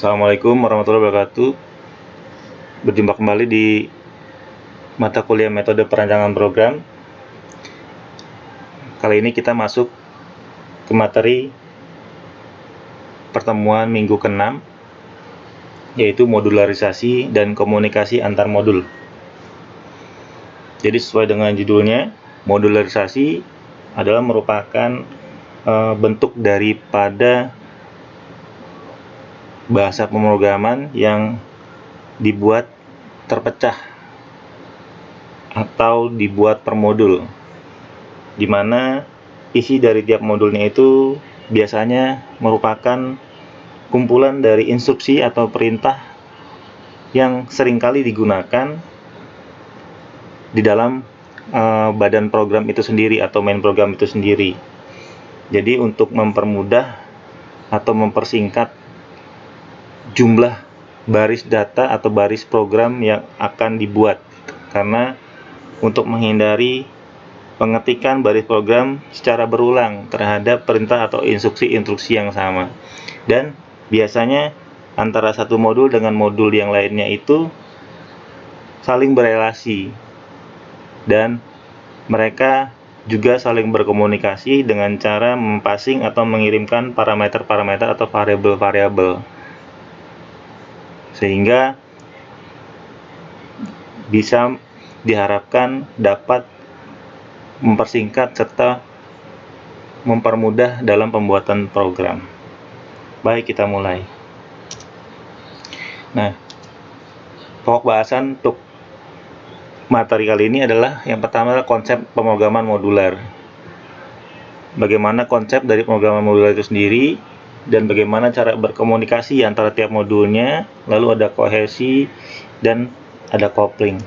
Assalamualaikum warahmatullahi wabarakatuh. Berjumpa kembali di mata kuliah metode perancangan program. Kali ini kita masuk ke materi pertemuan minggu ke-6, yaitu modularisasi dan komunikasi antar modul. Jadi sesuai dengan judulnya, modularisasi adalah merupakan bentuk daripada bahasa pemrograman yang dibuat terpecah atau dibuat per modul, di mana isi dari tiap modulnya itu biasanya merupakan kumpulan dari instruksi atau perintah yang seringkali digunakan di dalam badan program itu sendiri atau main program itu sendiri. Jadi untuk mempermudah atau mempersingkat jumlah baris data atau baris program yang akan dibuat, karena untuk menghindari pengetikan baris program secara berulang terhadap perintah atau instruksi-instruksi yang sama. Dan biasanya antara satu modul dengan modul yang lainnya itu saling berelasi, dan mereka juga saling berkomunikasi dengan cara mempassing atau mengirimkan parameter-parameter atau variabel-variabel, sehingga bisa diharapkan dapat mempersingkat serta mempermudah dalam pembuatan program. Baik, kita mulai. Nah, pokok bahasan untuk materi kali ini adalah yang pertama konsep pemrograman modular. Bagaimana konsep dari pemrograman modular itu sendiri, dan bagaimana cara berkomunikasi antara tiap modulnya, lalu ada kohesi dan ada coupling.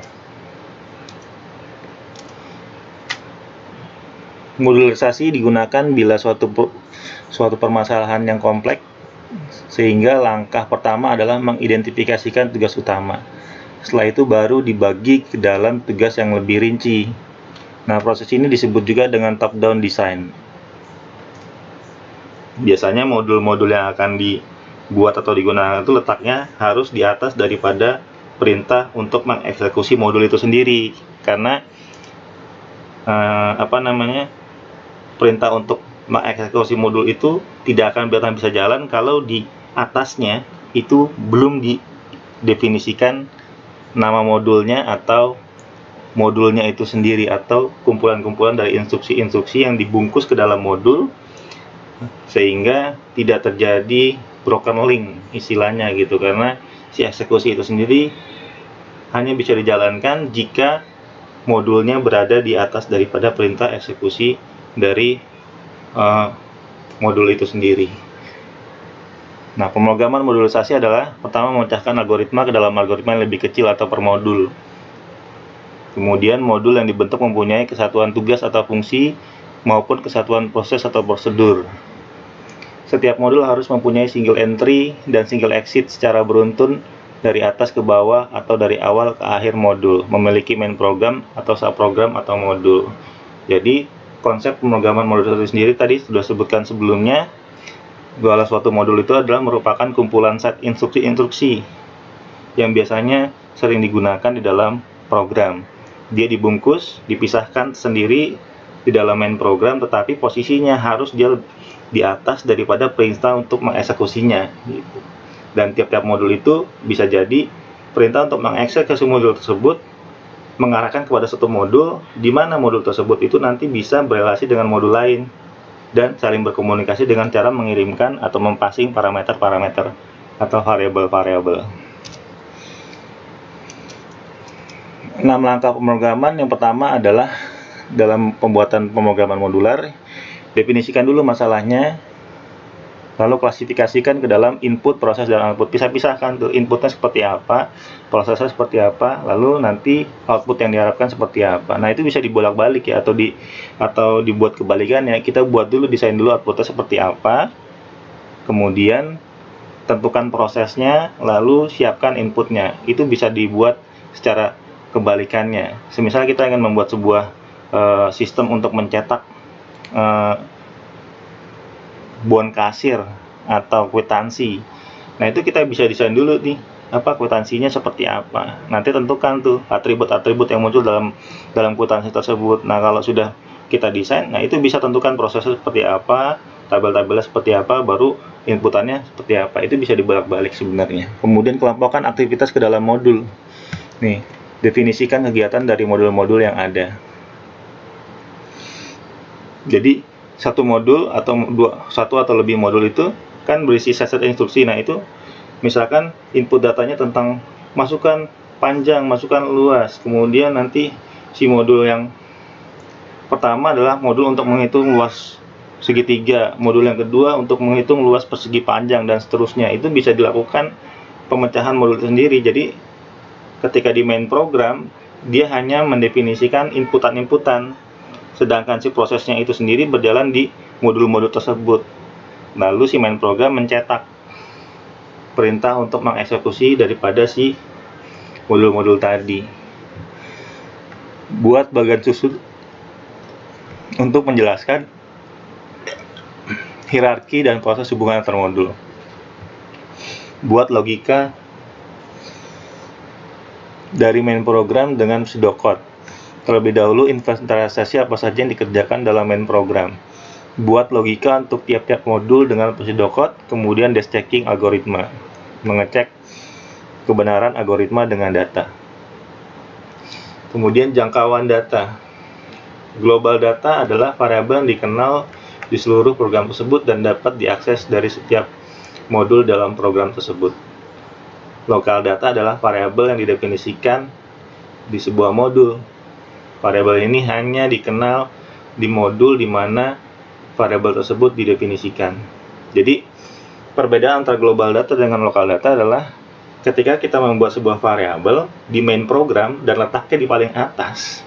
Modularisasi digunakan bila suatu permasalahan yang kompleks, sehingga langkah pertama adalah mengidentifikasikan tugas utama. Setelah itu baru dibagi ke dalam tugas yang lebih rinci. Nah, proses ini disebut juga dengan top-down design. Biasanya modul-modul yang akan dibuat atau digunakan itu letaknya harus di atas daripada perintah untuk mengeksekusi modul itu sendiri, karena perintah untuk mengeksekusi modul itu tidak akan bisa jalan kalau di atasnya itu belum didefinisikan nama modulnya atau modulnya itu sendiri, atau kumpulan-kumpulan dari instruksi-instruksi yang dibungkus ke dalam modul, sehingga tidak terjadi broken link istilahnya gitu, karena si eksekusi itu sendiri hanya bisa dijalankan jika modulnya berada di atas daripada perintah eksekusi dari modul itu sendiri. Nah, pemrograman modularisasi adalah pertama memecahkan algoritma ke dalam algoritma yang lebih kecil atau per modul. Kemudian modul yang dibentuk mempunyai kesatuan tugas atau fungsi maupun kesatuan proses atau prosedur. Setiap modul harus mempunyai single entry dan single exit secara beruntun dari atas ke bawah atau dari awal ke akhir modul, memiliki main program atau subprogram atau modul. Jadi konsep pemrograman modul itu sendiri tadi sudah sebutkan sebelumnya, bahwa suatu modul itu adalah merupakan kumpulan set instruksi-instruksi yang biasanya sering digunakan di dalam program. Dia dibungkus, dipisahkan sendiri di dalam main program, tetapi posisinya harus dia di atas daripada perintah untuk mengeksekusinya gitu. Dan tiap-tiap modul itu bisa jadi perintah untuk mengeksekusi modul tersebut mengarahkan kepada satu modul, di mana modul tersebut itu nanti bisa berelasi dengan modul lain dan saling berkomunikasi dengan cara mengirimkan atau mempassing parameter-parameter atau variabel-variabel. 6 langkah pemrograman. Yang pertama adalah dalam pembuatan pemrograman modular, definisikan dulu masalahnya, lalu klasifikasikan ke dalam input, proses, dan output. Pisah-pisahkan tuh, inputnya seperti apa, prosesnya seperti apa, lalu nanti output yang diharapkan seperti apa. Nah, itu bisa dibolak-balik ya, atau dibuat kebalikannya. Kita buat dulu, desain dulu outputnya seperti apa, kemudian tentukan prosesnya, lalu siapkan inputnya. Itu bisa dibuat secara kebalikannya. Semisal kita ingin membuat sebuah sistem untuk mencetak bon kasir atau kwitansi, Nah, itu kita bisa desain dulu nih, kwitansinya seperti apa. Nanti tentukan tuh atribut-atribut yang muncul dalam kwitansi tersebut. Nah, kalau sudah kita desain, nah itu bisa tentukan prosesnya seperti apa, tabel-tabelnya seperti apa, baru inputannya seperti apa. Itu bisa dibolak-balik sebenarnya. Kemudian kelompokkan aktivitas ke dalam modul. Nih, definisikan kegiatan dari modul-modul yang ada. Jadi satu modul atau satu atau lebih modul itu kan berisi set instruksi. Nah, itu misalkan input datanya tentang masukan panjang, masukan luas. Kemudian nanti si modul yang pertama adalah modul untuk menghitung luas segitiga, modul yang kedua untuk menghitung luas persegi panjang, dan seterusnya. Itu bisa dilakukan pemecahan modul itu sendiri. Jadi ketika di main program, dia hanya mendefinisikan inputan-inputan, sedangkan si prosesnya itu sendiri berjalan di modul-modul tersebut. Lalu si main program mencetak perintah untuk mengeksekusi daripada si modul-modul tadi. Buat bagian susun untuk menjelaskan hierarki dan proses hubungan antar modul. Buat logika dari main program dengan pseudocode. Terlebih dahulu inventarisasi apa saja yang dikerjakan dalam main program. Buat logika untuk tiap-tiap modul dengan pseudocode, kemudian dash checking algoritma, mengecek kebenaran algoritma dengan data. Kemudian jangkauan data. Global data adalah variabel yang dikenal di seluruh program tersebut dan dapat diakses dari setiap modul dalam program tersebut. Lokal data adalah variabel yang didefinisikan di sebuah modul. Variabel ini hanya dikenal di modul di mana variabel tersebut didefinisikan. Jadi, perbedaan antara global data dengan lokal data adalah ketika kita membuat sebuah variabel di main program dan letaknya di paling atas,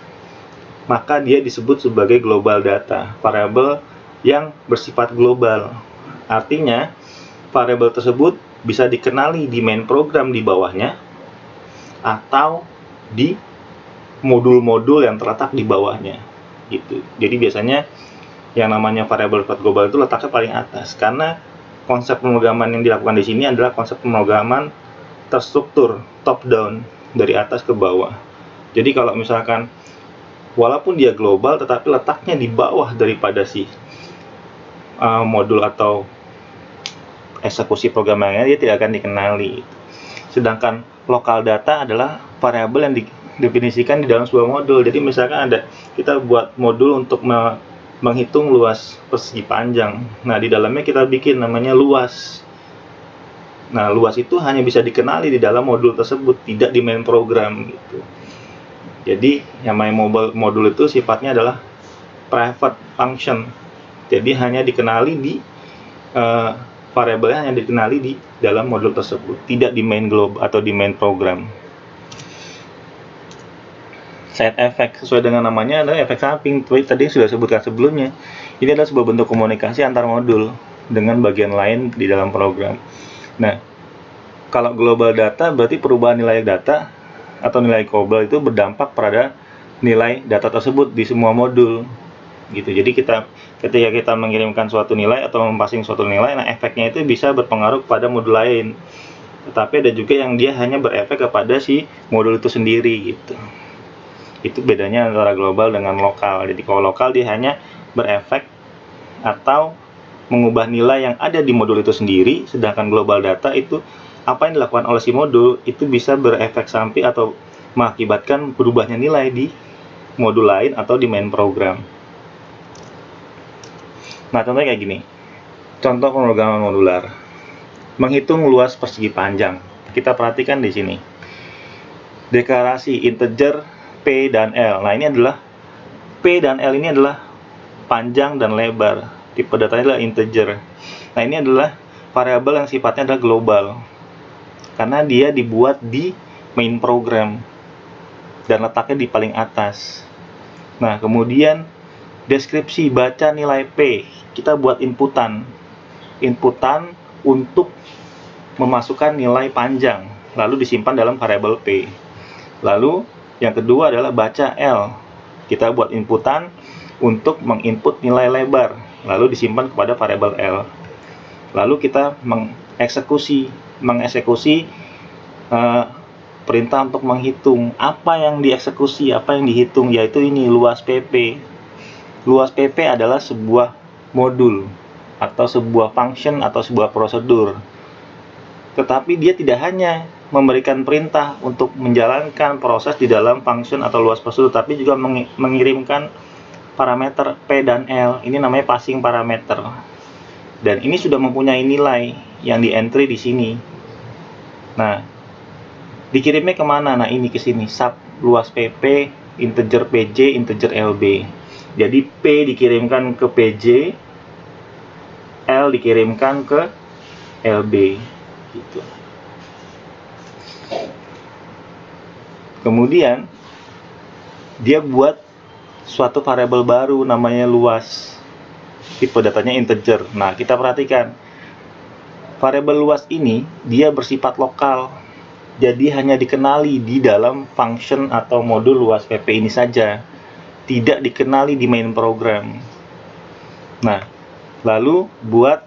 maka dia disebut sebagai global data, variabel yang bersifat global. Artinya, variabel tersebut bisa dikenali di main program di bawahnya atau di modul-modul yang terletak di bawahnya gitu. Jadi biasanya yang namanya variabel global itu letaknya paling atas, karena konsep pemrograman yang dilakukan di sini adalah konsep pemrograman terstruktur, top down, dari atas ke bawah. Jadi kalau misalkan walaupun dia global tetapi letaknya di bawah daripada si modul atau eksekusi programnya, dia tidak akan dikenali. Sedangkan lokal data adalah variabel yang didefinisikan di dalam sebuah modul. Jadi misalkan kita buat modul untuk menghitung luas persegi panjang. Nah, di dalamnya kita bikin namanya luas. Nah, luas itu hanya bisa dikenali di dalam modul tersebut, tidak di main program gitu. Jadi yang main modul itu sifatnya adalah private function. Jadi hanya dikenali di variabelnya hanya dikenali di dalam modul tersebut, tidak di main globe atau di main program. Side effect sesuai dengan namanya adalah efek samping. Tadi sudah sebutkan sebelumnya. Ini adalah sebuah bentuk komunikasi antar modul dengan bagian lain di dalam program. Nah, kalau global data berarti perubahan nilai data atau nilai global itu berdampak pada nilai data tersebut di semua modul gitu. Jadi ketika kita mengirimkan suatu nilai atau mempassing suatu nilai, nah efeknya itu bisa berpengaruh pada modul lain. Tetapi ada juga yang dia hanya berefek kepada si modul itu sendiri gitu. Itu bedanya antara global dengan lokal. Jadi kalau lokal dia hanya berefek atau mengubah nilai yang ada di modul itu sendiri, sedangkan global data itu apa yang dilakukan oleh si modul itu bisa berefek samping atau mengakibatkan berubahnya nilai di modul lain atau di main program. Nah, contohnya kayak gini. Contoh pemrograman modular. Menghitung luas persegi panjang. Kita perhatikan di sini. Deklarasi integer P dan L. Nah, ini adalah P dan L ini adalah panjang dan lebar. Tipe datanya adalah integer. Nah, ini adalah variabel yang sifatnya adalah global. Karena dia dibuat di main program dan letaknya di paling atas. Nah, kemudian deskripsi baca nilai P. Kita buat inputan untuk memasukkan nilai panjang, lalu disimpan dalam variabel P. Lalu yang kedua adalah baca L. Kita buat inputan untuk menginput nilai lebar, lalu disimpan kepada variabel L. Lalu kita mengeksekusi perintah untuk menghitung. Apa yang dieksekusi, apa yang dihitung, yaitu ini luas PP. Luas PP adalah sebuah modul atau sebuah function atau sebuah prosedur. Tetapi dia tidak hanya memberikan perintah untuk menjalankan proses di dalam function atau luas prosedur, tapi juga mengirimkan parameter P dan L. Ini namanya passing parameter. Dan ini sudah mempunyai nilai yang di entry di sini. Nah, dikirimnya kemana? Nah, ini ke sini, sub luas PP, integer PJ, integer LB. Jadi P dikirimkan ke PJ, L dikirimkan ke LB, gitu. Kemudian dia buat suatu variabel baru namanya luas. Tipe datanya integer. Nah, kita perhatikan. Variabel luas ini dia bersifat lokal. Jadi hanya dikenali di dalam function atau modul luas PP ini saja. Tidak dikenali di main program. Nah, lalu buat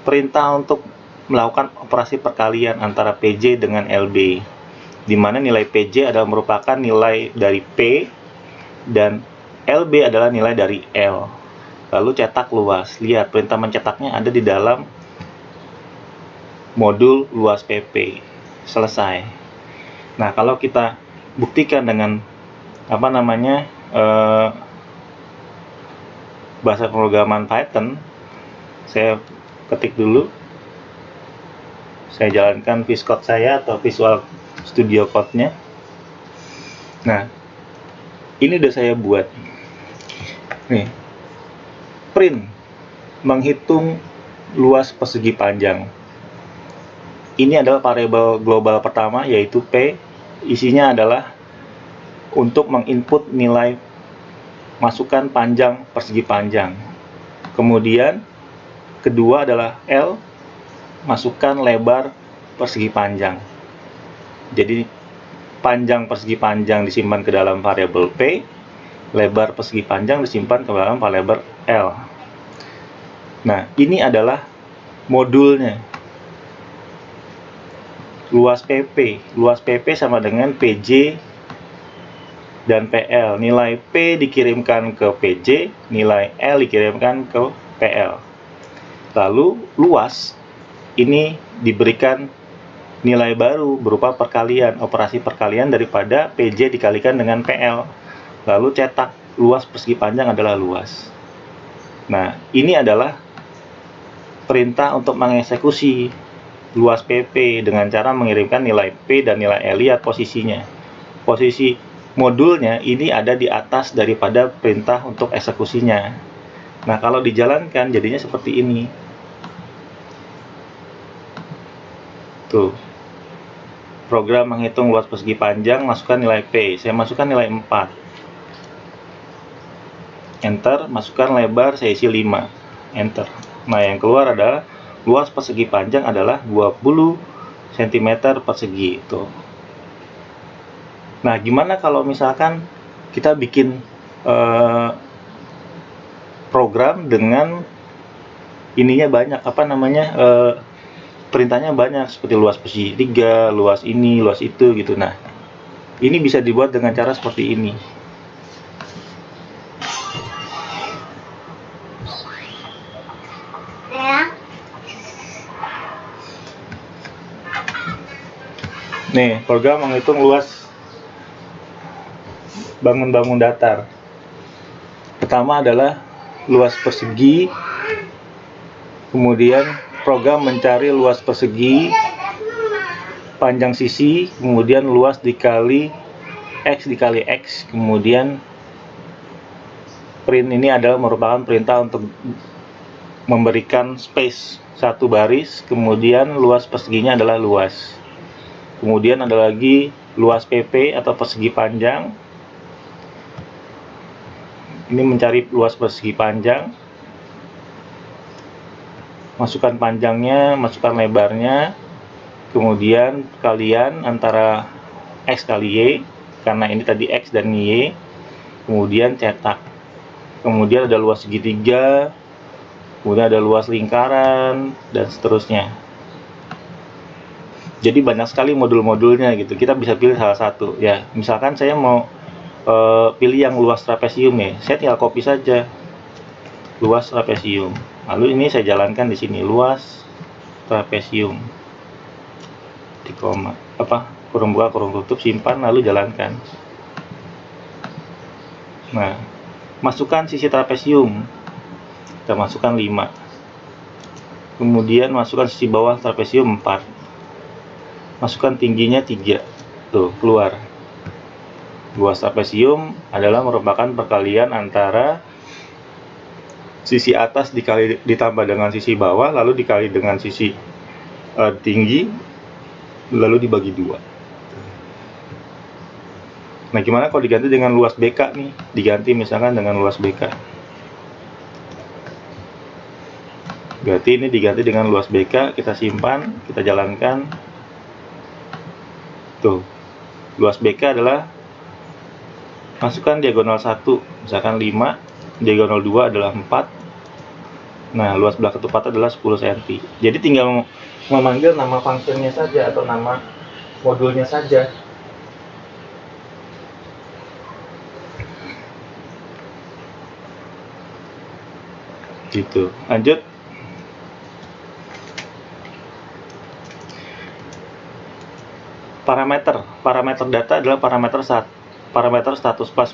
perintah untuk melakukan operasi perkalian antara PJ dengan LB, di mana nilai PJ adalah merupakan nilai dari P dan LB adalah nilai dari L. Lalu cetak luas. Lihat, perintah mencetaknya ada di dalam modul luas PP. Selesai. Nah, kalau kita buktikan dengan bahasa pemrograman Python, saya ketik dulu, saya jalankan VS Code saya atau Visual Studio Code-nya. Nah, ini udah saya buat. Nih, print menghitung luas persegi panjang. Ini adalah variabel global pertama, yaitu P. Isinya adalah untuk menginput nilai masukan panjang persegi panjang. Kemudian kedua adalah L, masukkan lebar persegi panjang. Jadi panjang persegi panjang disimpan ke dalam variabel P, lebar persegi panjang disimpan ke dalam variabel L. Nah, ini adalah modulnya. Luas PP. Luas PP sama dengan PJ dan PL. Nilai P dikirimkan ke PJ, nilai L dikirimkan ke PL. Lalu luas ini diberikan nilai baru berupa perkalian, operasi perkalian daripada PJ dikalikan dengan PL. Lalu cetak luas persegi panjang adalah luas. Nah, ini adalah perintah untuk mengeksekusi luas PP dengan cara mengirimkan nilai P dan nilai L. Lihat posisinya. Posisi modulnya ini ada di atas daripada perintah untuk eksekusinya. Nah, kalau dijalankan jadinya seperti ini. Tuh. Program menghitung luas persegi panjang, masukkan nilai P. Saya masukkan nilai 4. Enter, masukkan lebar, saya isi 5. Enter. Nah, yang keluar adalah luas persegi panjang adalah 20 cm persegi. Tuh. Nah, gimana kalau misalkan kita bikin program dengan ininya banyak, perintahnya banyak, seperti luas persegi 3, luas ini, luas itu gitu. Nah, ini bisa dibuat dengan cara seperti ini. Nih, program menghitung luas bangun-bangun datar. Pertama adalah luas persegi, kemudian program mencari luas persegi, panjang sisi, kemudian luas dikali X dikali X, kemudian print ini adalah merupakan perintah untuk memberikan space satu baris, kemudian luas perseginya adalah luas. Kemudian ada lagi luas PP atau persegi panjang. Ini mencari luas persegi panjang. Masukkan panjangnya, masukkan lebarnya. Kemudian kalian antara X kali Y, karena ini tadi X dan Y. Kemudian cetak. Kemudian ada luas segitiga. Kemudian ada luas lingkaran, dan seterusnya. Jadi banyak sekali modul-modulnya gitu. Kita bisa pilih salah satu. Ya, misalkan saya mau pilih yang luas trapesium ya. Saya tinggal copy saja luas trapesium. Lalu ini saya jalankan di sini luas trapesium. Di koma kurung buka kurung tutup, simpan lalu jalankan. Nah, masukkan sisi trapesium. Kita masukkan 5. Kemudian masukkan sisi bawah trapesium 4. Masukkan tingginya 3. Tuh, keluar. Luas trapesium adalah merupakan perkalian antara sisi atas ditambah dengan sisi bawah, lalu dikali dengan sisi tinggi, lalu dibagi 2. Nah, gimana kalau diganti dengan luas BK nih? Diganti misalkan dengan luas BK. Berarti ini diganti dengan luas BK, kita simpan, kita jalankan. Tuh, luas BK adalah masukkan diagonal 1, misalkan 5, diagonal 2 adalah 4. Nah, luas belah ketupat adalah 10 cm. Jadi tinggal memanggil nama fungsinya saja atau nama modulnya saja. Gitu. Lanjut. Parameter data adalah parameter status pas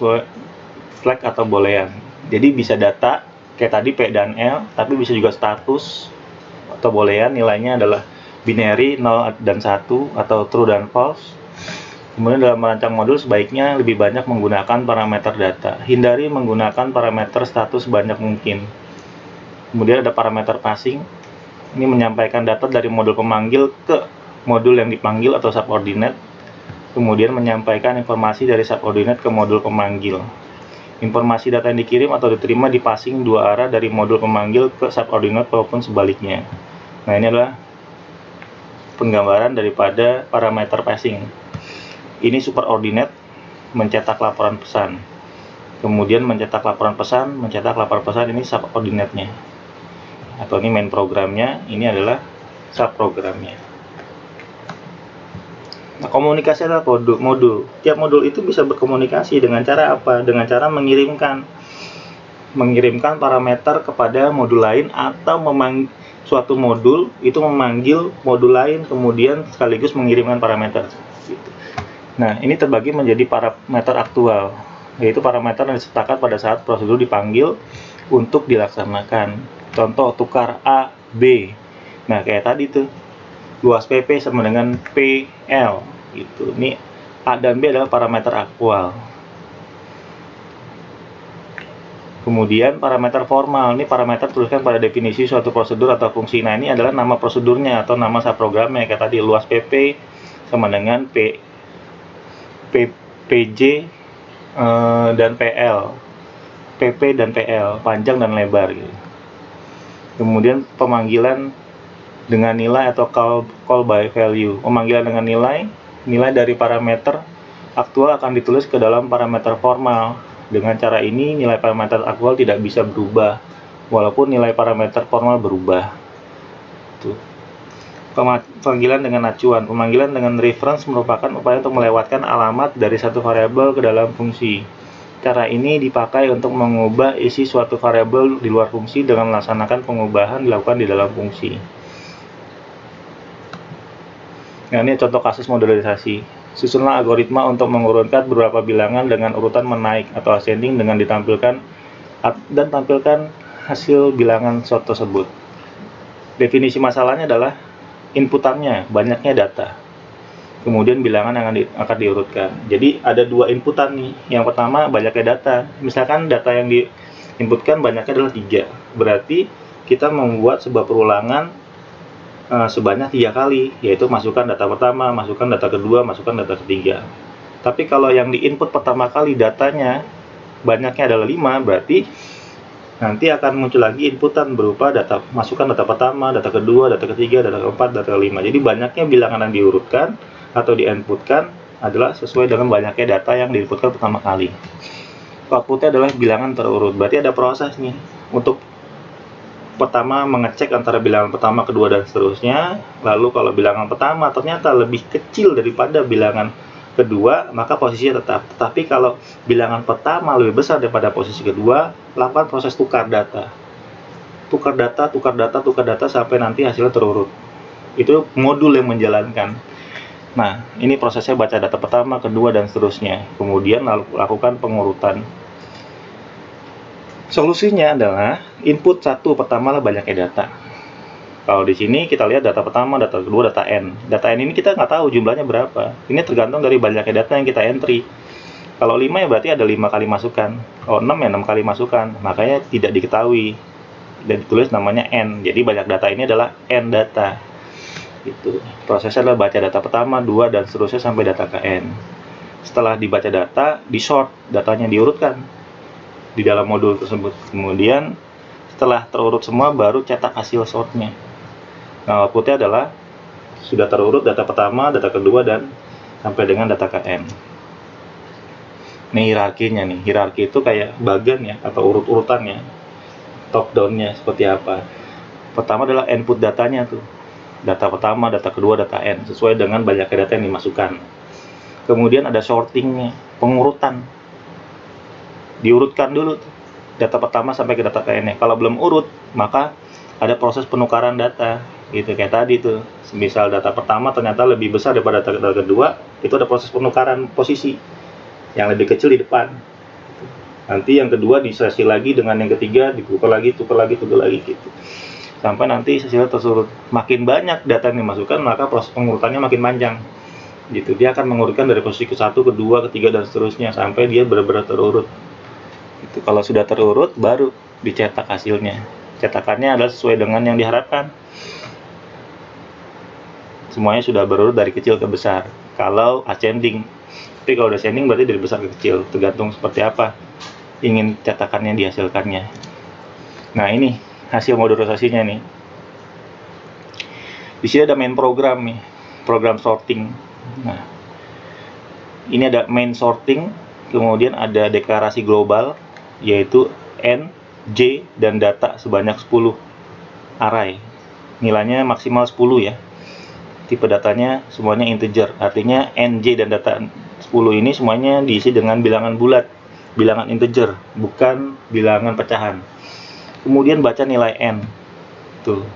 flag atau boolean. Jadi bisa data kayak tadi P dan L, tapi bisa juga status atau boolean, nilainya adalah binary 0 dan 1 atau true dan false. Kemudian dalam merancang modul sebaiknya lebih banyak menggunakan parameter data. Hindari menggunakan parameter status sebanyak mungkin. Kemudian ada parameter passing. Ini menyampaikan data dari modul pemanggil ke modul yang dipanggil atau subordinate, kemudian menyampaikan informasi dari subordinate ke modul pemanggil. Informasi data yang dikirim atau diterima di passing dua arah dari modul pemanggil ke subordinate maupun sebaliknya. Nah, ini adalah penggambaran daripada parameter passing. Ini superordinate mencetak laporan pesan. Kemudian mencetak laporan pesan, ini subordinate-nya. Atau ini main programnya, ini adalah subprogramnya. Nah, komunikasi adalah modul. Tiap modul itu bisa berkomunikasi dengan cara apa? Dengan cara mengirimkan parameter kepada modul lain, atau suatu modul itu memanggil modul lain kemudian sekaligus mengirimkan parameter. Nah, ini terbagi menjadi parameter aktual, yaitu parameter yang disepakati pada saat prosedur dipanggil untuk dilaksanakan. Contoh tukar A, B. Nah, kayak tadi tuh. Luas PP sama dengan PL gitu. Ini A dan B adalah parameter aktual. Kemudian parameter formal, ini parameter tuliskan pada definisi suatu prosedur atau fungsi. Nah, ini adalah nama prosedurnya atau nama subprogramnya. Kayak tadi luas PP sama dengan PJ dan PL. PP dan PL, panjang dan lebar gitu. Kemudian pemanggilan dengan nilai atau call by value. Pemanggilan dengan nilai dari parameter aktual akan ditulis ke dalam parameter formal. Dengan cara ini nilai parameter aktual tidak bisa berubah walaupun nilai parameter formal berubah. Tuh. Pemanggilan dengan acuan. Pemanggilan dengan reference merupakan upaya untuk melewatkan alamat dari satu variabel ke dalam fungsi. Cara ini dipakai untuk mengubah isi suatu variabel di luar fungsi dengan melaksanakan pengubahan dilakukan di dalam fungsi. Nah, ini contoh kasus modularisasi. Susunlah algoritma untuk mengurutkan beberapa bilangan dengan urutan menaik atau ascending dengan tampilkan hasil bilangan short tersebut. Definisi masalahnya adalah inputannya, banyaknya data. Kemudian bilangan yang akan diurutkan. Jadi ada dua inputan nih. Yang pertama banyaknya data. Misalkan data yang diinputkan banyaknya adalah 3. Berarti kita membuat sebuah perulangan sebanyak 3 kali, yaitu masukkan data pertama, masukkan data kedua, masukkan data ketiga. Tapi kalau yang diinput pertama kali datanya banyaknya adalah 5, berarti nanti akan muncul lagi inputan berupa masukkan data pertama, data kedua, data ketiga, data keempat, data kelima. Jadi banyaknya bilangan yang diurutkan atau diinputkan adalah sesuai dengan banyaknya data yang diinputkan pertama kali. Outputnya adalah bilangan terurut. Berarti ada proses nih untuk pertama mengecek antara bilangan pertama, kedua, dan seterusnya. Lalu kalau bilangan pertama ternyata lebih kecil daripada bilangan kedua, maka posisinya tetap. Tetapi kalau bilangan pertama lebih besar daripada posisi kedua, lakukan proses tukar data. Tukar data, tukar data, tukar data sampai nanti hasilnya terurut. Itu modul yang menjalankan. Nah, ini prosesnya baca data pertama, kedua, dan seterusnya. Kemudian lakukan pengurutan. Solusinya adalah input satu pertama lah banyaknya data. Kalau di sini kita lihat data pertama, data kedua, data N. Data N ini kita nggak tahu jumlahnya berapa. Ini tergantung dari banyaknya data yang kita entry. Kalau 5 ya berarti ada 5 kali masukan. Kalau 6 ya 6 kali masukan. Makanya tidak diketahui. Dan ditulis namanya N. Jadi banyak data ini adalah N data. Itu. Prosesnya adalah baca data pertama, 2, dan seterusnya sampai data ke N. Setelah dibaca data, di sort, datanya diurutkan di dalam modul tersebut. Kemudian setelah terurut semua baru cetak hasil sortnya. Nah, outputnya adalah sudah terurut data pertama, data kedua, dan sampai dengan data KN. Ini hierarkinya nih. Hierarki itu kayak bagian ya, atau urut-urutannya, top down-nya seperti apa. Pertama adalah input datanya tuh. Data pertama, data kedua, data N sesuai dengan banyaknya data yang dimasukkan. Kemudian ada sortingnya, pengurutan. Diurutkan dulu tuh, data pertama sampai ke data KN-nya. Kalau belum urut, maka ada proses penukaran data. Gitu kayak tadi tuh. Misal data pertama ternyata lebih besar daripada data kedua, itu ada proses penukaran posisi. Yang lebih kecil di depan. Nanti yang kedua diseleksi lagi dengan yang ketiga, ditukar lagi gitu. Sampai nanti hasilnya tersurut. Makin banyak data yang dimasukkan, maka proses pengurutannya makin panjang. Gitu. Dia akan mengurutkan dari posisi ke-1, kedua, ketiga, dan seterusnya sampai dia benar-benar terurut. Itu kalau sudah terurut baru dicetak hasilnya. Cetakannya adalah sesuai dengan yang diharapkan. Semuanya sudah berurut dari kecil ke besar. Kalau ascending. Tapi kalau descending berarti dari besar ke kecil, tergantung seperti apa ingin cetakannya dihasilkannya. Nah, ini hasil modulisasinya nih. Di sini ada main program nih, program sorting. Nah, ini ada main sorting, kemudian ada deklarasi global, yaitu N, J, dan data sebanyak 10 array. Nilainya maksimal 10 ya. Tipe datanya semuanya integer, artinya N, J, dan data 10 ini semuanya diisi dengan bilangan bulat, bilangan integer, bukan bilangan pecahan. Kemudian baca nilai N. Tuh,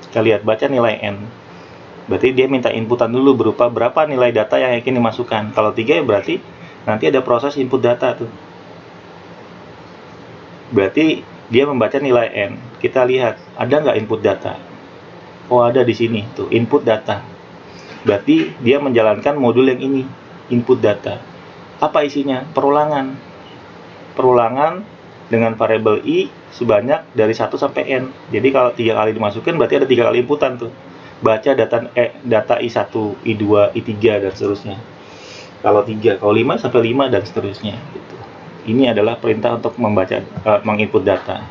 kita lihat baca nilai N. Berarti dia minta inputan dulu berupa berapa nilai data yang ingin dimasukkan. Kalau 3 ya berarti nanti ada proses input data tuh. Berarti dia membaca nilai N. Kita lihat, ada nggak input data? Oh, ada di sini tuh, input data. Berarti dia menjalankan modul yang ini, input data. Apa isinya? Perulangan. Perulangan dengan variabel I sebanyak dari 1 sampai N. Jadi kalau 3 kali dimasukkan berarti ada 3 kali inputan tuh. Baca data I1, I2, I3, dan seterusnya. Kalau 3, kalau 5 sampai 5, dan seterusnya gitu. Ini adalah perintah untuk membaca, menginput data.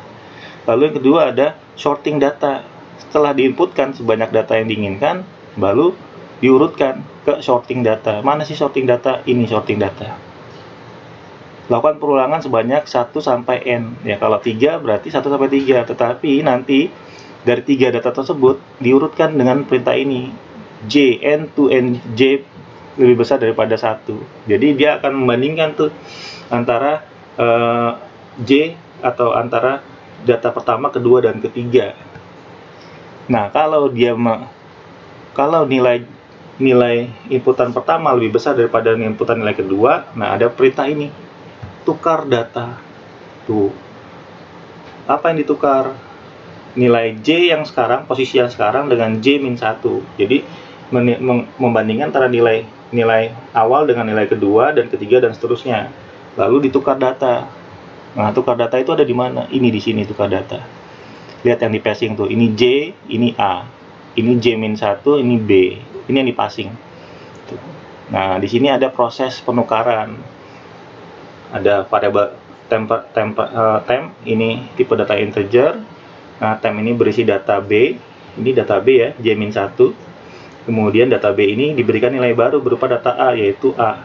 Lalu yang kedua ada sorting data. Setelah diinputkan sebanyak data yang diinginkan, baru diurutkan ke sorting data. Mana sih sorting data? Ini sorting data. Lakukan perulangan sebanyak 1 sampai N. Ya, kalau 3 berarti 1 sampai 3. Tetapi nanti dari 3 data tersebut diurutkan dengan perintah ini. J, N to N, J lebih besar daripada 1. Jadi dia akan membandingkan tuh antara J atau antara data pertama, kedua, dan ketiga. Nah, kalau nilai inputan pertama lebih besar daripada inputan nilai kedua, nah ada perintah ini, tukar data. Tuh. Apa yang ditukar? Nilai J yang sekarang, posisi yang sekarang dengan J-1. Jadi membandingkan antara nilai awal dengan nilai kedua dan ketiga dan seterusnya. Lalu ditukar data. Nah, tukar data itu ada di mana? Ini di sini tukar data. Lihat yang di passing tuh. Ini J, ini A. Ini J-1, ini B. Ini yang di passing. Nah, di sini ada proses penukaran. Ada variabel temp, ini tipe data integer. Nah, temp ini berisi data B. Ini data B ya, J-1. Kemudian data B ini diberikan nilai baru berupa data A, yaitu A.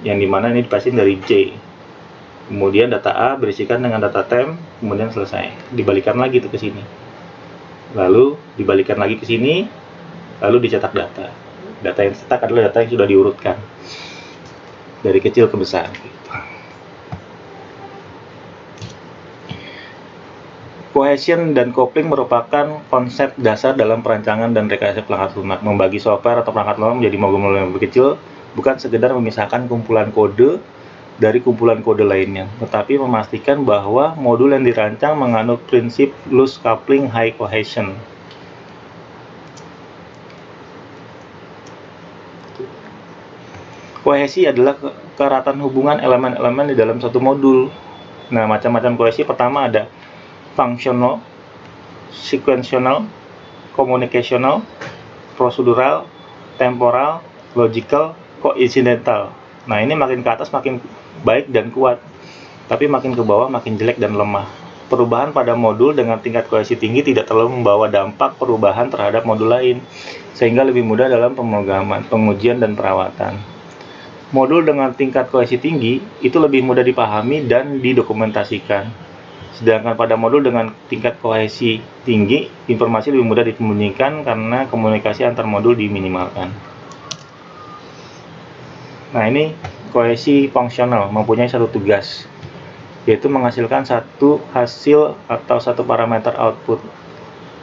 Yang dimana ini dipasin dari J. Kemudian data A berisikan dengan data temp, kemudian selesai. Dibalikan lagi tuh ke sini. Lalu dibalikan lagi ke sini, lalu dicetak data. Data yang dicetak adalah data yang sudah diurutkan dari kecil ke besar. Cohesion dan coupling merupakan konsep dasar dalam perancangan dan rekayasa perangkat lunak. Membagi software atau perangkat lunak menjadi modul-modul yang lebih kecil bukan sekedar memisahkan kumpulan kode dari kumpulan kode lainnya, tetapi memastikan bahwa modul yang dirancang menganut prinsip loose coupling high cohesion. Kohesi adalah keratan hubungan elemen-elemen di dalam satu modul. Nah, macam-macam kohesi pertama ada functional, sequential, communicational, procedural, temporal, logical, coincidental. Nah, ini makin ke atas makin baik dan kuat, tapi makin ke bawah makin jelek dan lemah. Perubahan pada modul dengan tingkat kohesi tinggi tidak terlalu membawa dampak perubahan terhadap modul lain, sehingga lebih mudah dalam pemrograman, pengujian, dan perawatan. Modul dengan tingkat kohesi tinggi itu lebih mudah dipahami dan didokumentasikan. Sedangkan pada modul dengan tingkat kohesi tinggi, informasi lebih mudah disembunyikan karena komunikasi antar modul diminimalkan. Nah, ini kohesi fungsional mempunyai satu tugas, yaitu menghasilkan satu hasil atau satu parameter output.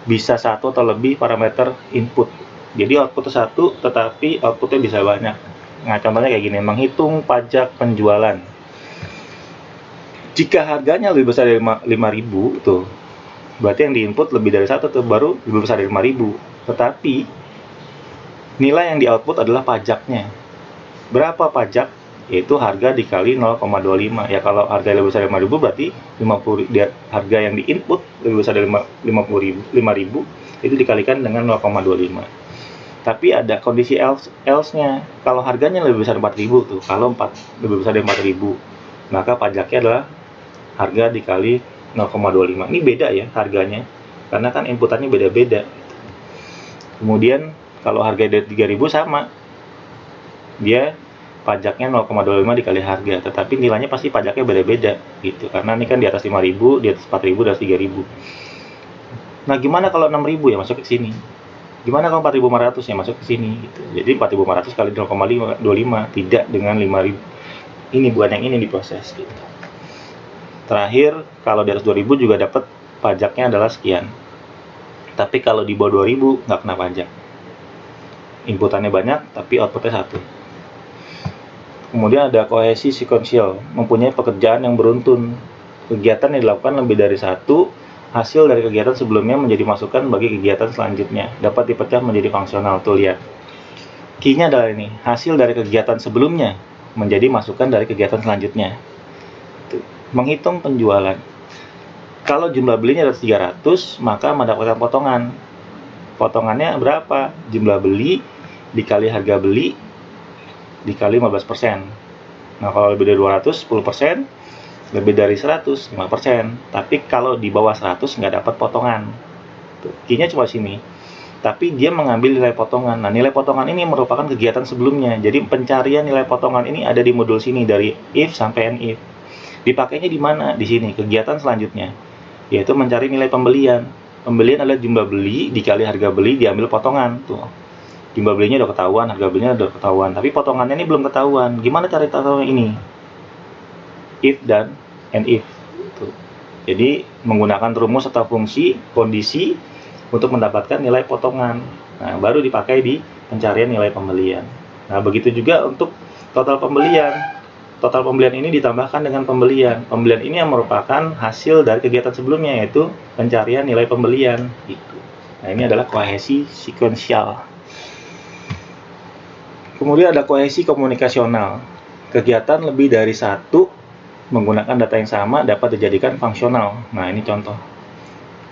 Bisa satu atau lebih parameter input. Jadi output satu, tetapi outputnya bisa banyak. Nah, contohnya kayak gini, menghitung pajak penjualan. Jika harganya lebih besar dari 5.000 tuh, berarti yang diinput lebih dari satu tuh, baru lebih besar dari 5.000. Tetapi nilai yang di output adalah pajaknya. Berapa pajak? Yaitu harga dikali 0,25. Ya, kalau harga lebih besar dari 5.000 berarti 50, harga yang diinput lebih besar dari 5.000 itu dikalikan dengan 0,25. Tapi ada kondisi else-nya. Kalau harganya lebih besar dari 4.000 tuh, kalau lebih besar dari 4.000, maka pajaknya adalah harga dikali 0,25. Ini beda ya harganya, karena kan inputannya beda-beda. Kemudian kalau harga dari 3.000 sama, dia pajaknya 0,25 dikali harga, tetapi nilainya pasti pajaknya beda-beda gitu, karena ini kan di atas 5.000, di atas 4.000, di atas 3.000. Nah, gimana kalau 6.000 ya masuk ke sini? Gimana kalau 4.500 ya masuk ke sini gitu. Jadi 4.500 kali 0,25 tidak dengan 5.000. Ini bukan yang ini diproses gitu. Terakhir, kalau di atas 2.000 juga dapat pajaknya adalah sekian. Tapi kalau di bawah 2.000 nggak kena pajak. Inputannya banyak, tapi outputnya satu. Kemudian ada kohesi sequential, mempunyai pekerjaan yang beruntun. Kegiatan yang dilakukan lebih dari satu, hasil dari kegiatan sebelumnya menjadi masukan bagi kegiatan selanjutnya. Dapat dipecah menjadi fungsional. Tuh, lihat. Key-nya adalah ini, hasil dari kegiatan sebelumnya menjadi masukan dari kegiatan selanjutnya. Menghitung penjualan. Kalau jumlah belinya adalah 300, maka mendapatkan potongan. Potongannya berapa? Jumlah beli dikali harga beli dikali 15%. Nah, kalau lebih dari 200, 10%, lebih dari 100, 5%. Tapi kalau di bawah 100 nggak dapat potongan. Key-nya cuma sini. Tapi dia mengambil nilai potongan. Nah, nilai potongan ini merupakan kegiatan sebelumnya. Jadi pencarian nilai potongan ini ada di modul sini, dari if sampai NIF. Dipakainya di mana? Di sini, kegiatan selanjutnya, yaitu mencari nilai pembelian. Pembelian adalah jumlah beli dikali harga beli diambil potongan. Tuh, jumlah belinya udah ketahuan, harga belinya udah ketahuan, tapi potongannya ini belum ketahuan. Gimana cara tahu ini? If dan NIF. Tuh. Jadi menggunakan rumus atau fungsi kondisi untuk mendapatkan nilai potongan. Nah, baru dipakai di pencarian nilai pembelian. Nah, begitu juga untuk total pembelian. Total pembelian ini ditambahkan dengan pembelian. Pembelian ini yang merupakan hasil dari kegiatan sebelumnya, yaitu pencarian nilai pembelian. Gitu. Nah, ini adalah kohesi sequential. Kemudian ada kohesi komunikasional. Kegiatan lebih dari satu menggunakan data yang sama dapat dijadikan fungsional. Nah, ini contoh.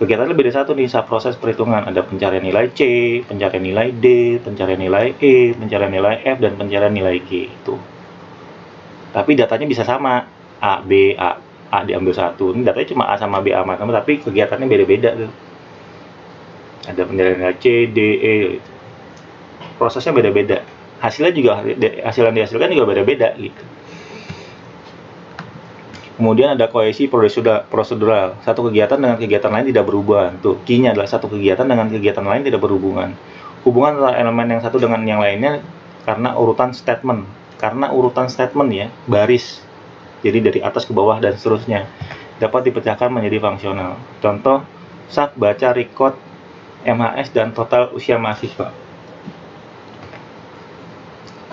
Kegiatan lebih dari satu nih, proses perhitungan. Ada pencarian nilai C, pencarian nilai D, pencarian nilai E, pencarian nilai F, dan pencarian nilai G. Itu. Tapi datanya bisa sama, A, B, A diambil satu. Ini datanya cuma A sama B, A sama, tapi kegiatannya beda-beda tuh. Ada pencarian C, D, E. Prosesnya beda-beda. Hasilnya juga, hasil yang dihasilkan juga beda-beda gitu. Kemudian ada kohesi prosedural. Satu kegiatan dengan kegiatan lain tidak berhubungan. Tuh, key-nya adalah satu kegiatan dengan kegiatan lain tidak berhubungan. Hubungan antara elemen yang satu dengan yang lainnya karena urutan statement. Karena urutan statement ya, baris. Jadi dari atas ke bawah dan seterusnya. Dapat dipecahkan menjadi fungsional. Contoh, sak, baca, record, MHS, dan total usia mahasiswa.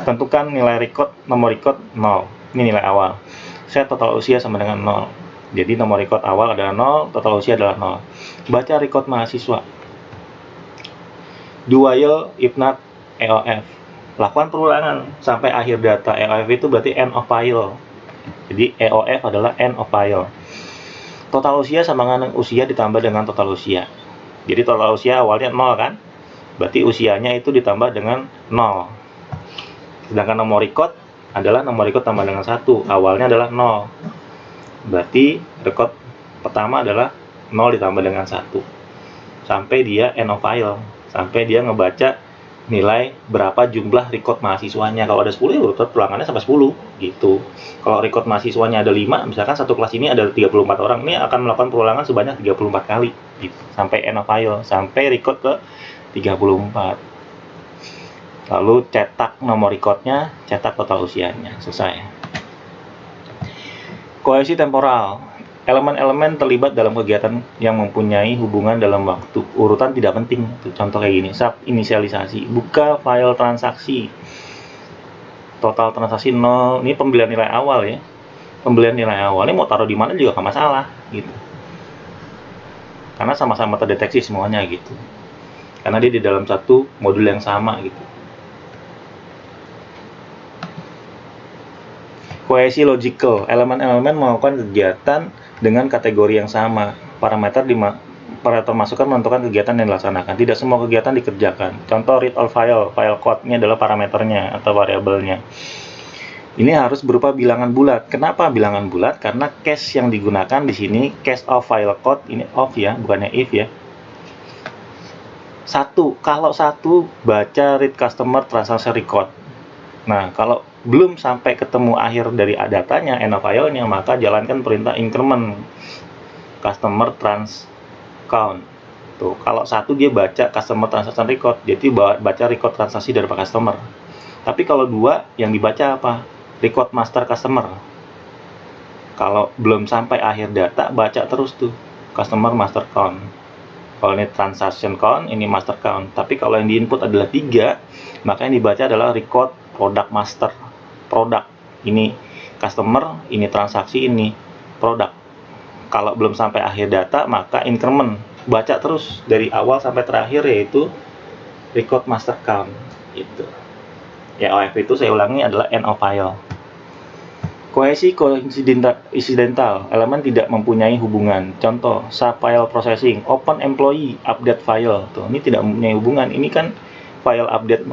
Tentukan nilai record, nomor record 0. Ini nilai awal. Set total usia sama dengan 0. Jadi nomor record awal adalah 0, total usia adalah 0. Baca record mahasiswa. Do while if not EOF. Lakukan perulangan sampai akhir data. EOF itu berarti end of file. Jadi EOF adalah end of file. Total usia sama dengan usia ditambah dengan total usia. Jadi total usia awalnya 0 kan? Berarti usianya itu ditambah dengan 0. Sedangkan nomor record adalah nomor record tambah dengan 1. Awalnya adalah 0. Berarti record pertama adalah 0 ditambah dengan 1. Sampai dia end of file. Sampai dia ngebaca nilai berapa jumlah record mahasiswanya. Kalau ada 10 ya urutan perulangannya sampai 10 gitu. Kalau record mahasiswanya ada 5, misalkan satu kelas ini ada 34 orang, ini akan melakukan perulangan sebanyak 34 kali gitu. Sampai end of file, sampai record ke 34. Lalu cetak nomor recordnya, cetak total usianya, selesai. Kohesi temporal. Elemen-elemen terlibat dalam kegiatan yang mempunyai hubungan dalam waktu. Urutan tidak penting. Contoh kayak gini, sub inisialisasi, buka file transaksi. Total transaksi 0. Ini pembelian nilai awal ya. Pembelian nilai awal ini mau taruh di mana juga nggak masalah gitu. Karena sama-sama terdeteksi semuanya gitu. Karena dia di dalam satu modul yang sama gitu. Kohesi logical, elemen-elemen melakukan kegiatan dengan kategori yang sama. Parameter masukan menentukan kegiatan yang dilaksanakan. Tidak semua kegiatan dikerjakan. Contoh read all file, file code-nya adalah parameternya atau variabelnya. Ini harus berupa bilangan bulat. Kenapa bilangan bulat? Karena case yang digunakan di sini case of file code, ini of ya, bukannya if ya. Kalau satu baca read customer transaction record. Nah, kalau belum sampai ketemu akhir dari datanya, end of file-nya, maka jalankan perintah increment customer trans count. Tuh, kalau satu dia baca customer transaction record, jadi baca record transaksi dari customer. Tapi kalau dua, yang dibaca apa? Record master customer. Kalau belum sampai akhir data, baca terus tuh customer master count. Kalau ini transaction count, ini master count. Tapi kalau yang diinput adalah 3, maka yang dibaca adalah record product master. Produk, ini customer, ini transaksi, ini produk. Kalau belum sampai akhir data, maka increment, baca terus dari awal sampai terakhir, yaitu record master count gitu. Ya, OF itu saya ulangi adalah end of file. Kohesi koinsidental, elemen tidak mempunyai hubungan. Contoh, sub file processing, open employee, update file. Tuh, ini tidak mempunyai hubungan. Ini kan file update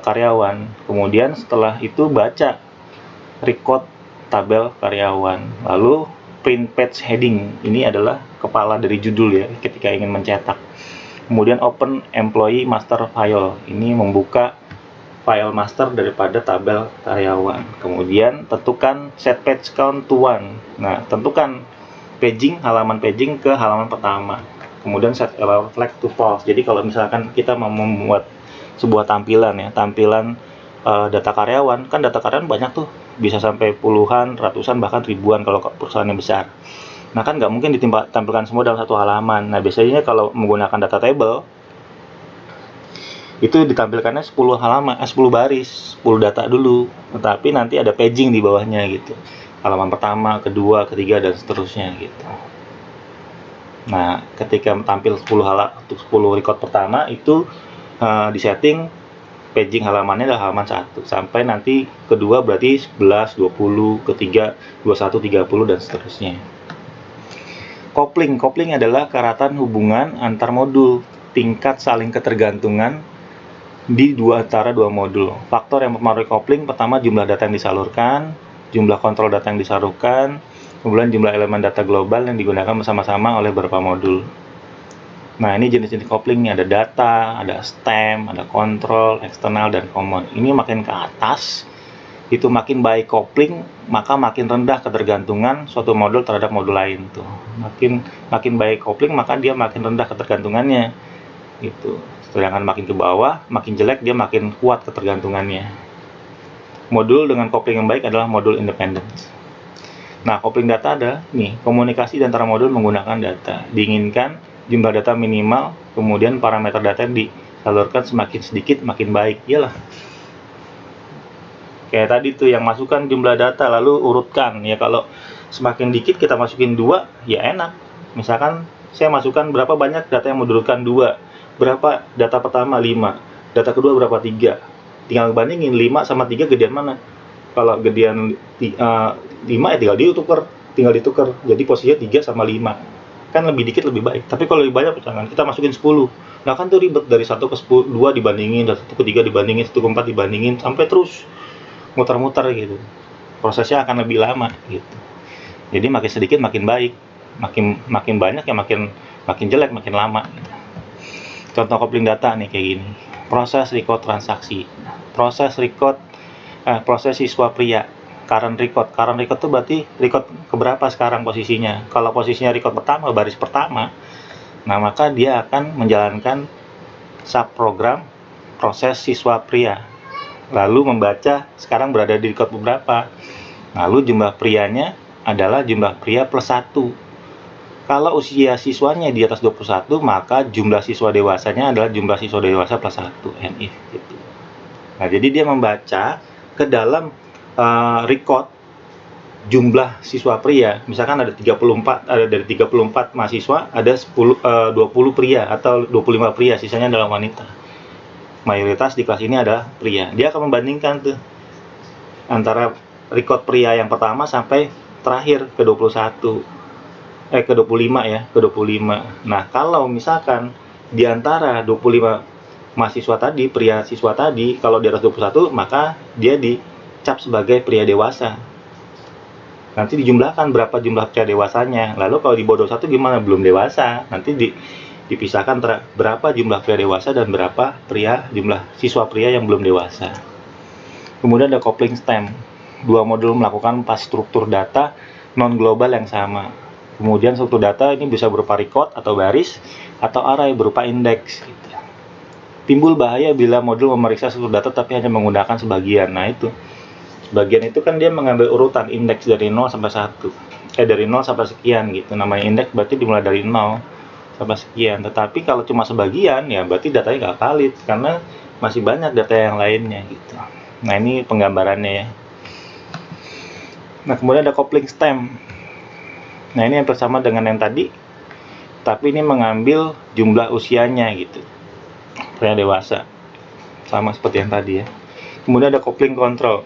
karyawan. Kemudian setelah itu baca record tabel karyawan. Lalu print page heading. Ini adalah kepala dari judul ya ketika ingin mencetak. Kemudian open employee master file. Ini membuka file master daripada tabel karyawan. Kemudian tentukan set page count to 1. Nah, tentukan halaman paging ke halaman pertama. Kemudian set error flag to false. Jadi kalau misalkan kita mau membuat sebuah tampilan ya, tampilan data karyawan, kan data karyawan banyak tuh, bisa sampai puluhan, ratusan, bahkan ribuan kalau perusahaannya besar. Nah, kan nggak mungkin ditampilkan semua dalam satu halaman. Nah, biasanya kalau menggunakan data table, itu ditampilkannya 10 halaman, 10 baris, 10 data dulu. Tetapi nanti ada paging di bawahnya gitu. Halaman pertama, kedua, ketiga, dan seterusnya gitu. Nah, ketika tampil 10 record pertama itu disetting paging halamannya adalah halaman 1 sampai nanti kedua berarti 11, 20, ketiga 21, 30, dan seterusnya. Coupling adalah keratan hubungan antar modul, tingkat saling ketergantungan di antara dua modul. Faktor yang mempengaruhi coupling, pertama jumlah data yang disalurkan, jumlah kontrol data yang disalurkan, kemudian jumlah elemen data global yang digunakan bersama-sama oleh beberapa modul. Nah, ini jenis-jenis couplingnya, ada data, ada stem, ada kontrol, eksternal, dan common. Ini makin ke atas, itu makin baik kopling, maka makin rendah ketergantungan suatu modul terhadap modul lain tuh. Makin baik kopling, maka dia makin rendah ketergantungannya gitu. Sedangkan makin ke bawah, makin jelek, dia makin kuat ketergantungannya. Modul dengan kopling yang baik adalah modul independen. Nah, kopling data ada nih, komunikasi antara modul menggunakan data. Diinginkan jumlah data minimal, kemudian parameter data yang disalurkan semakin sedikit makin baik. Iyalah, kayak tadi tuh yang masukkan jumlah data lalu urutkan ya. Kalau semakin dikit kita masukin 2 ya enak. Misalkan saya masukkan berapa banyak data yang menurutkan 2, berapa data pertama 5, data kedua berapa 3, tinggal bandingin 5 sama 3 gedean mana. Kalau gedean 5 ya tinggal ditukar jadi posisinya 3 sama 5, kan lebih dikit lebih baik. Tapi kalau lebih banyak misalkan kita masukin 10, nah kan tuh ribet, dari 1 ke 10, 2 dibandingin, 1 ke 3 dibandingin, 1 ke 4 dibandingin, sampai terus muter-muter gitu. Prosesnya akan lebih lama gitu. Jadi makin sedikit makin baik, makin banyak ya makin jelek, makin lama gitu. Contoh kopling data nih kayak gini. Proses record transaksi. Proses siswa pria. Current record itu berarti record keberapa sekarang posisinya. Kalau posisinya record pertama, baris pertama, nah maka dia akan menjalankan subprogram proses siswa pria, lalu membaca sekarang berada di record beberapa. Lalu jumlah prianya adalah jumlah pria plus 1. Kalau usia siswanya di atas 21, maka jumlah siswa dewasanya adalah jumlah siswa dewasa plus 1, NIF gitu. Nah, jadi dia membaca ke dalam record jumlah siswa pria. Misalkan ada 34, ada dari 34 mahasiswa, ada 20 pria atau 25 pria, sisanya adalah wanita. Mayoritas di kelas ini adalah pria. Dia akan membandingkan tuh antara record pria yang pertama sampai terakhir ke 25 ya, ke 25. Nah, kalau misalkan di antara 25 mahasiswa tadi, pria siswa tadi, kalau di atas 21, maka dia dicap sebagai pria dewasa. Nanti dijumlahkan berapa jumlah pria dewasanya. Lalu kalau di bawah 21 gimana? Belum dewasa. Nanti dipisahkan berapa jumlah pria dewasa dan berapa jumlah siswa pria yang belum dewasa. Kemudian ada coupling stem. Dua modul melakukan pas struktur data non global yang sama. Kemudian struktur data ini bisa berupa record atau baris atau array berupa indeks. Timbul bahaya bila modul memeriksa struktur data tapi hanya menggunakan sebagian. Nah, itu sebagian itu kan dia mengambil urutan indeks dari 0 sampai 1. Dari 0 sampai sekian gitu. Namanya indeks berarti dimulai dari 0 sampai sekian. Tetapi kalau cuma sebagian ya berarti datanya nggak valid karena masih banyak data yang lainnya gitu. Nah, ini penggambarannya ya. Nah, kemudian ada coupling stem. Nah, ini yang bersama dengan yang tadi, tapi ini mengambil jumlah usianya gitu. Pria dewasa. Sama seperti yang tadi ya. Kemudian ada coupling control.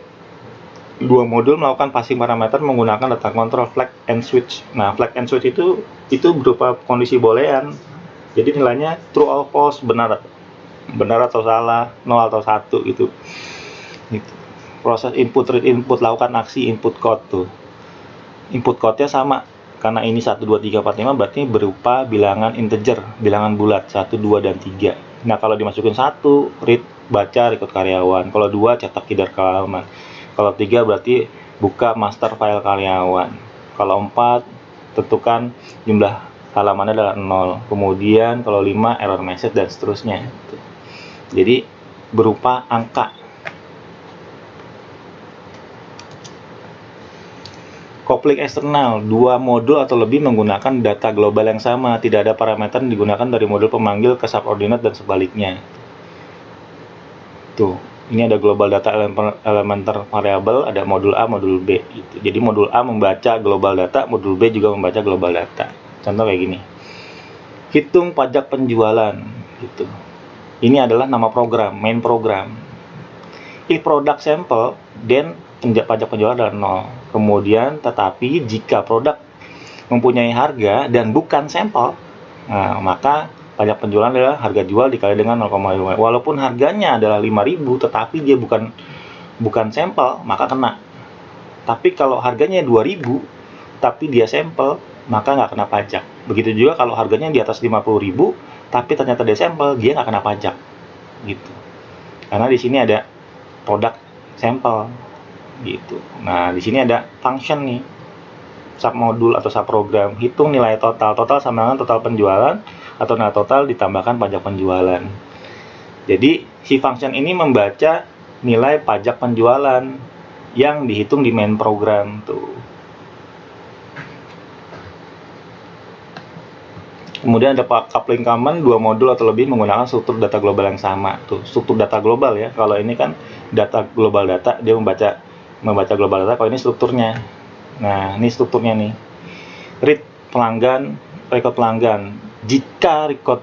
Dua modul melakukan passing parameter menggunakan data control flag and switch. Nah, flag and switch itu berupa kondisi boolean. Jadi nilainya true or false, benar atau salah, 0 atau 1 gitu. Proses input read input, lakukan aksi input code tuh. Input code-nya sama. Karena ini 1 2 3 4 5 berarti berupa bilangan integer, bilangan bulat 1 2 dan 3. Nah, kalau dimasukin 1, read baca record karyawan. Kalau 2 cetak header halaman. Kalau 3 berarti buka master file karyawan. Kalau 4 tentukan jumlah halamannya adalah 0. Kemudian kalau 5 error message dan seterusnya. Jadi berupa angka. Coupling eksternal, dua modul atau lebih menggunakan data global yang sama, tidak ada parameter yang digunakan dari modul pemanggil ke subordinate dan sebaliknya. Tuh, ini ada global data elementer variable, ada modul A, modul B gitu. Jadi modul A membaca global data, modul B juga membaca global data. Contoh kayak gini. Hitung pajak penjualan gitu. Ini adalah nama program, main program. If product sample, then pajak penjualan adalah 0. Kemudian, tetapi jika produk mempunyai harga dan bukan sampel, nah, maka pajak penjualan adalah harga jual dikali dengan 0,5. Walaupun harganya adalah 5.000, tetapi dia bukan sampel, maka kena. Tapi kalau harganya 2.000, tapi dia sampel, maka nggak kena pajak. Begitu juga kalau harganya di atas 50.000, tapi ternyata dia sampel, dia nggak kena pajak. Gitu. Karena di sini ada produk sampel. gitu. Nah, di sini ada function nih, submodul atau subprogram, hitung nilai total. Total sama dengan total penjualan atau nilai total ditambahkan pajak penjualan. Jadi si function ini membaca nilai pajak penjualan yang dihitung di main program tuh. Kemudian ada coupling common, dua modul atau lebih menggunakan struktur data global yang sama. Tuh, struktur data global ya. Kalau ini kan data global data, dia membaca global data. Kalau ini strukturnya. Nah, ini strukturnya nih. Read pelanggan, record pelanggan. Jika record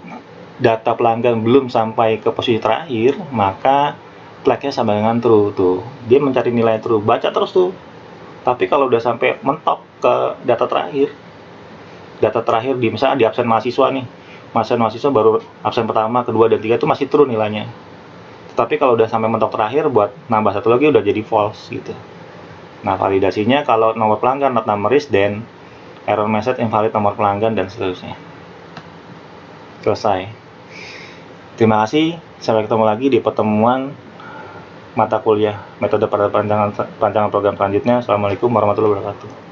data pelanggan belum sampai ke posisi terakhir, maka flagnya sama dengan true tuh. Dia mencari nilai true, baca terus tuh. Tapi kalau udah sampai mentok ke data terakhir misalnya di absen mahasiswa nih, mahasiswa baru absen pertama, kedua, dan tiga itu masih true nilainya. Tapi kalau udah sampai mentok terakhir buat nambah satu lagi udah jadi false gitu. Nah, validasinya kalau nomor pelanggan not numerous, then error message invalid nomor pelanggan, dan seterusnya. Selesai. Terima kasih, sampai ketemu lagi di pertemuan mata kuliah metode pada perancangan program selanjutnya. Assalamualaikum warahmatullahi wabarakatuh.